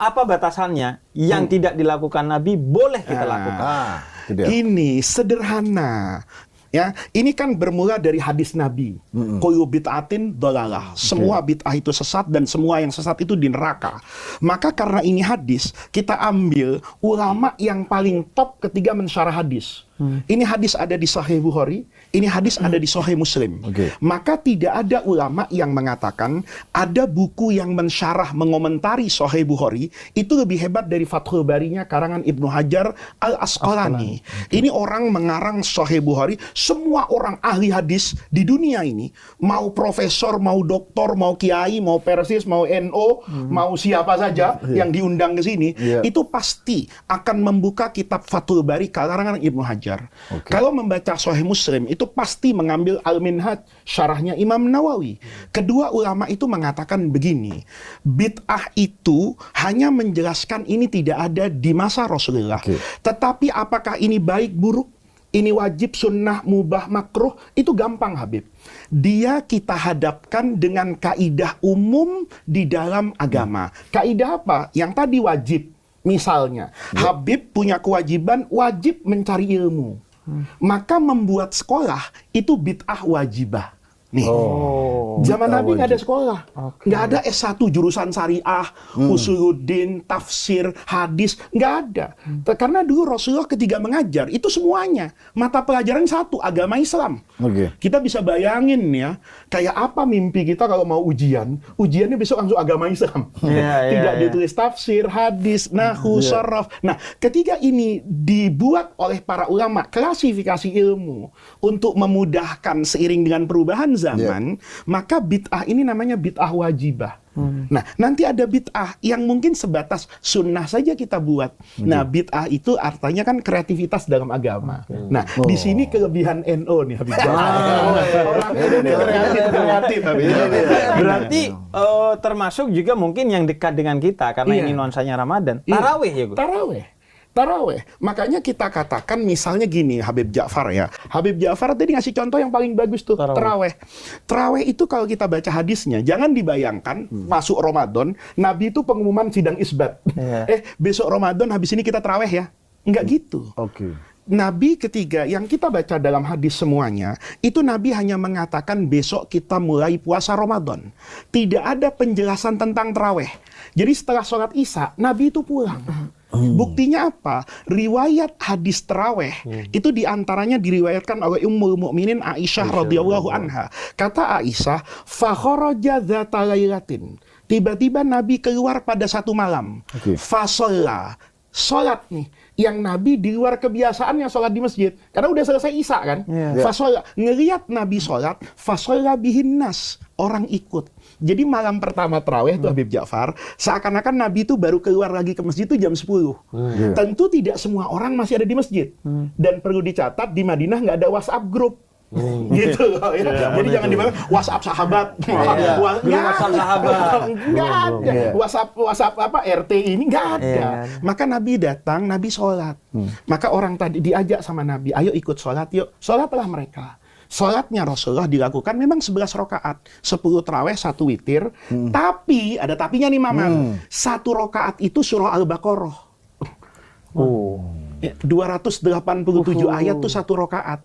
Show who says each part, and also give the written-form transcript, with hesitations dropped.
Speaker 1: apa batasannya? Yang tidak dilakukan Nabi boleh kita lakukan.
Speaker 2: Ini sederhana. Ya, ini kan bermula dari hadis Nabi. Kullu bid'atin dhalalah. Semua bid'ah itu sesat dan semua yang sesat itu di neraka. Maka karena ini hadis, kita ambil ulama yang paling top ketika mensyarah hadis. Ini hadis ada di Sahih Bukhari, ini hadis ada di Sahih Muslim. Maka tidak ada ulama yang mengatakan ada buku yang mensyarah mengomentari Sahih Bukhari itu lebih hebat dari Fathul Barinya karangan Ibnu Hajar Al-Asqalani. Ini orang mengarang Sahih Bukhari, semua orang ahli hadis di dunia ini, mau profesor, mau doktor, mau kiai, mau persis, mau NO, mau siapa saja yang diundang ke sini, itu pasti akan membuka kitab Fathul Bari karangan Ibnu Hajar. Kalau membaca Sahih Muslim itu pasti mengambil Al-Minhaj syarahnya Imam Nawawi. Kedua ulama itu mengatakan begini, bid'ah itu hanya menjelaskan ini tidak ada di masa Rasulullah. Tetapi apakah ini baik buruk, ini wajib, sunnah, mubah, makruh, itu gampang Habib. Dia kita hadapkan dengan kaidah umum di dalam agama. Kaidah apa? Yang tadi wajib. Misalnya, Habib punya kewajiban wajib mencari ilmu. Maka membuat sekolah itu bid'ah wajibah. Nih, zaman Nabi nggak ada sekolah, nggak ada S1 jurusan syariah, usuluddin, tafsir, hadis, nggak ada. Karena dulu Rasulullah ketika mengajar itu semuanya mata pelajaran satu, agama Islam. Kita bisa bayangin ya, kayak apa mimpi kita kalau mau ujiannya besok langsung agama Islam. Tidak ditulis tafsir, hadis, nahwu, sharaf. Nah, ketika ini dibuat oleh para ulama klasifikasi ilmu untuk memudahkan seiring dengan perubahan zaman, maka bid'ah ini namanya bid'ah wajibah. Nah, nanti ada bid'ah yang mungkin sebatas sunnah saja kita buat. Nah, bid'ah itu artinya kan kreativitas dalam agama. Nah, di sini kelebihan NO nih Habib. Orang ini kreatif Habib.
Speaker 1: Berarti termasuk juga mungkin yang dekat dengan kita karena ini nuansanya Ramadan. Tarawih ya, Gus?
Speaker 2: Taraweh. Makanya kita katakan misalnya gini, Habib Ja'far ya. Habib Ja'far tadi ngasih contoh yang paling bagus tuh, taraweh. Taraweh itu kalau kita baca hadisnya, jangan dibayangkan masuk Ramadan, Nabi itu pengumuman sidang isbat. Besok Ramadan habis ini kita taraweh ya. Enggak gitu. Nabi ketiga yang kita baca dalam hadis semuanya, itu Nabi hanya mengatakan besok kita mulai puasa Ramadan. Tidak ada penjelasan tentang taraweh. Jadi setelah sholat Isya, Nabi itu pulang. Buktinya apa? Riwayat hadis taraweh itu diantaranya diriwayatkan oleh Ummul Mukminin Aisyah radhiyallahu anha. Kata Aisyah, fa kharaja dzata lailatin. Tiba-tiba Nabi keluar pada satu malam. Fa shalla. Salat nih yang Nabi di luar kebiasaannya sholat di masjid karena udah selesai Isya kan. Fa shalla. Ngelihat Nabi sholat, fa shalla bihin nas. Orang ikut. Jadi malam pertama tarawih itu Habib Ja'far, seakan-akan Nabi itu baru keluar lagi ke masjid itu jam 10. Tentu tidak semua orang masih ada di masjid. Dan perlu dicatat di Madinah nggak ada WhatsApp group. Gitu loh ya. Jadi jangan dibilang WhatsApp sahabat.
Speaker 1: WhatsApp sahabat.
Speaker 2: Enggak ada. WhatsApp apa RT ini enggak ada. Maka Nabi datang, Nabi sholat. Maka orang tadi diajak sama Nabi, ayo ikut sholat yuk. Sholatlah mereka. Sholatnya Rasulullah dilakukan memang 11 rakaat, 10 tarawih, 1 witir. Tapi ada tapinya nih Maman. 1 rakaat itu surah Al-Baqarah. 287 ayat tuh 1 rakaat.